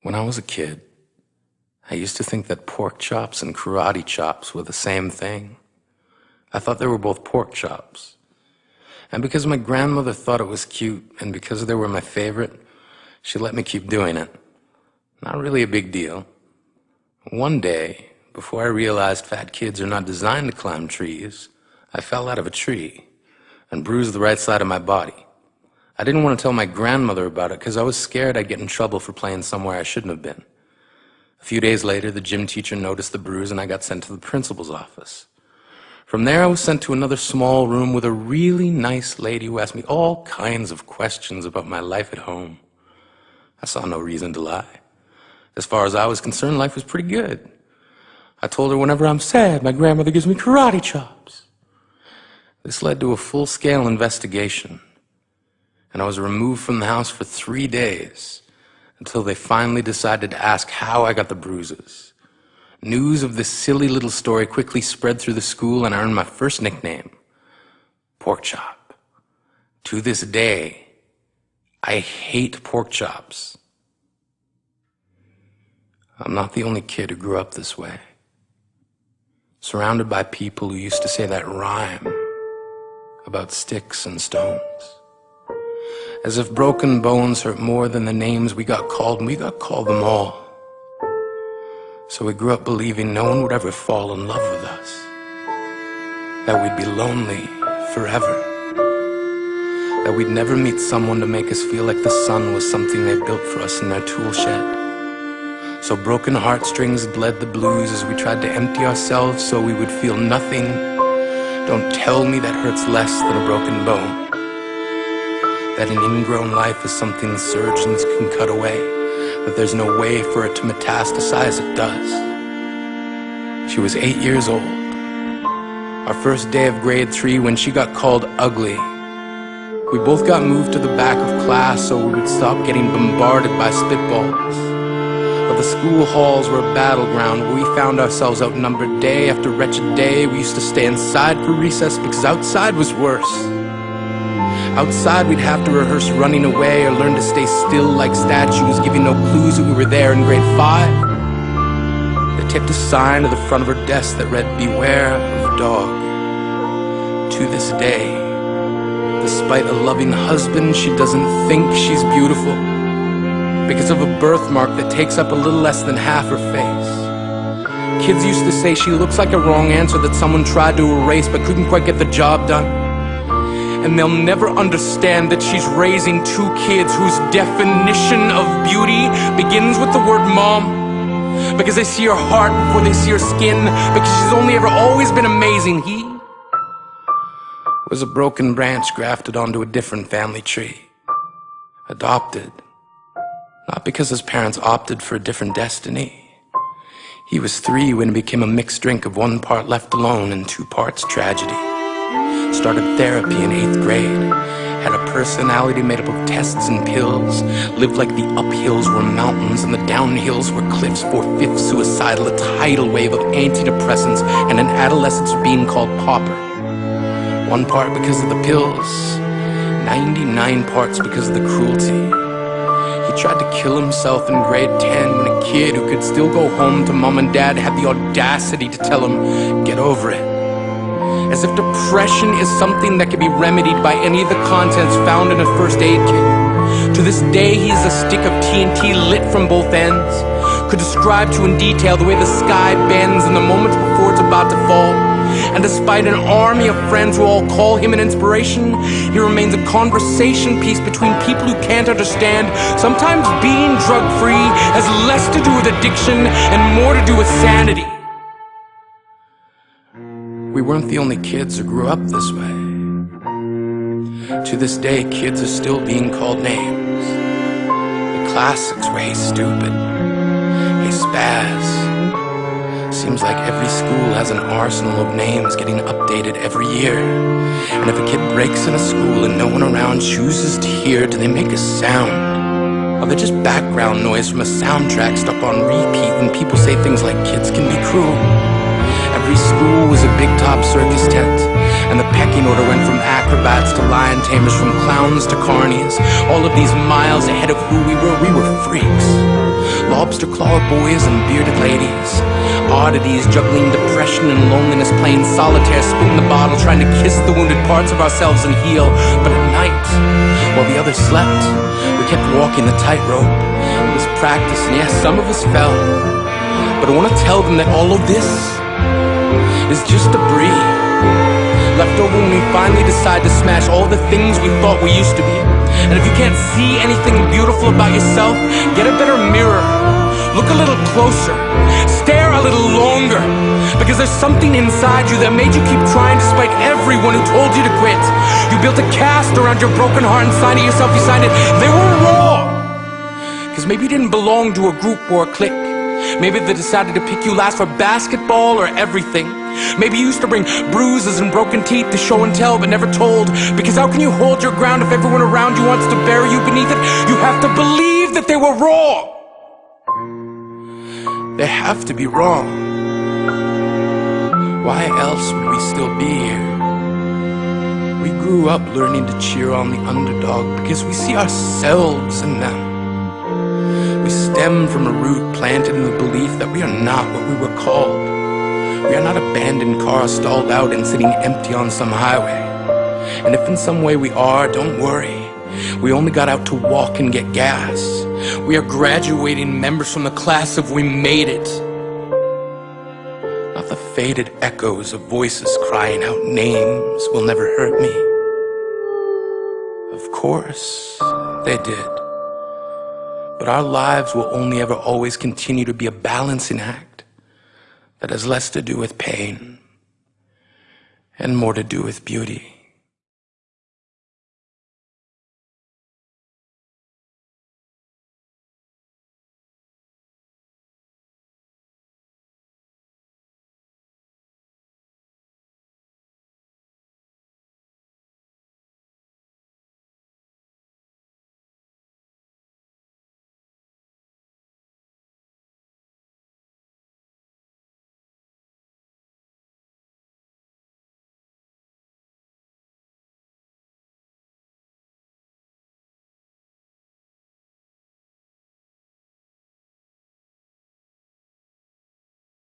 When I was a kid, I used to think that pork chops and karate chops were the same thing. I thought they were both pork chops. And because my grandmother thought it was cute, and because they were my favorite, she let me keep doing it. Not really a big deal. One day, before I realized fat kids are not designed to climb trees, I fell out of a tree and bruised the right side of my body. I didn't want to tell my grandmother about it because I was scared I'd get in trouble for playing somewhere I shouldn't have been. A few days later, the gym teacher noticed the bruise and I got sent to the principal's office. From there, I was sent to another small room with a really nice lady who asked me all kinds of questions about my life at home. I saw no reason to lie. As far as I was concerned, life was pretty good. I told her whenever I'm sad, my grandmother gives me karate chops. This led to a full-scale investigation, and I was removed from the house for 3 days until they finally decided to ask how I got the bruises. News of this silly little story quickly spread through the school, and I earned my first nickname, Pork Chop. To this day, I hate pork chops. I'm not the only kid who grew up this way, surrounded by people who used to say that rhyme about sticks and stones. As if broken bones hurt more than the names we got called, and we got called them all. So we grew up believing no one would ever fall in love with us, that we'd be lonely forever, that we'd never meet someone to make us feel like the sun was something they built for us in their tool shed. So broken heartstrings bled the blues as we tried to empty ourselves so we would feel nothing. Don't tell me that hurts less than a broken bone. That an ingrown life is something the surgeons can cut away, that there's no way for it to metastasize. It does. She was 8 years old. Our first day of grade 3 when she got called ugly. We both got moved to the back of class so we would stop getting bombarded by spitballs. But the school halls were a battleground where we found ourselves outnumbered day after wretched day. We used to stay inside for recess because outside was worse. Outside we'd have to rehearse running away or learn to stay still like statues, giving no clues that we were there in grade 5. They taped a sign to the front of her desk that read, "Beware of dog." To this day, despite a loving husband, she doesn't think she's beautiful because of a birthmark that takes up a little less than half her face. Kids used to say she looks like a wrong answer that someone tried to erase but couldn't quite get the job done. And they'll never understand that she's raising 2 kids whose definition of beauty begins with the word mom. Because they see her heart before they see her skin, because she's only ever always been amazing. He was a broken branch grafted onto a different family tree. Adopted. Not because his parents opted for a different destiny. He was 3 when it became a mixed drink of 1 part left alone and 2 parts tragedy. Started therapy in 8th grade. Had a personality made up of tests and pills. Lived like the uphills were mountains and the downhills were cliffs. 4/5 suicidal, a tidal wave of antidepressants, and an adolescence being called pauper. 1 part because of the pills, 99 parts because of the cruelty. He tried to kill himself in grade 10 when a kid who could still go home to mom and dad had the audacity to tell him, "Get over it." As if depression is something that can be remedied by any of the contents found in a first aid kit. To this day, he is a stick of TNT lit from both ends. Could describe to in detail the way the sky bends in the moments before it's about to fall. And despite an army of friends who all call him an inspiration, he remains a conversation piece between people who can't understand. Sometimes being drug-free has less to do with addiction and more to do with sanity. We weren't the only kids who grew up this way. To this day, kids are still being called names. The classics were, "Hey stupid," "Hey spaz." Seems like every school has an arsenal of names getting updated every year. And if a kid breaks in a school and no one around chooses to hear, do they make a sound? Or they're just background noise from a soundtrack stuck on repeat when people say things like kids can be cruel? Every school was a big top circus tent, And the pecking order went from acrobats to lion tamers, from clowns to carnies. All of these miles ahead of who we were freaks. Lobster claw boys and bearded ladies, oddities juggling depression and loneliness, playing solitaire, spin the bottle, trying to kiss the wounded parts of ourselves and heal. But at night, while the others slept, we kept walking the tightrope. It was practice, and yes, some of us fell. But I want to tell them that all of this is just debris left over when we finally decide to smash all the things we thought we used to be. And if you can't see anything beautiful about yourself, get a better mirror. Look a little closer. Stare a little longer. Because there's something inside you that made you keep trying despite everyone who told you to quit. You built a cast around your broken heart and signed it yourself. You signed it. They were raw. Because maybe you didn't belong to a group or a clique. Maybe they decided to pick you last for basketball or everything. Maybe you used to bring bruises and broken teeth to show and tell but never told. Because how can you hold your ground if everyone around you wants to bury you beneath it? You have to believe that they were wrong. They have to be wrong. Why else would we still be here? We grew up learning to cheer on the underdog because we see ourselves in them. We stem from a root planted in the belief that we are not what we were called. We are not abandoned cars stalled out and sitting empty on some highway. And if in some way we are, don't worry. We only got out to walk and get gas. We are graduating members from the class of We Made It. Not the faded echoes of voices crying out names will never hurt me. Of course, they did. But our lives will only ever always continue to be a balancing act that has less to do with pain and more to do with beauty.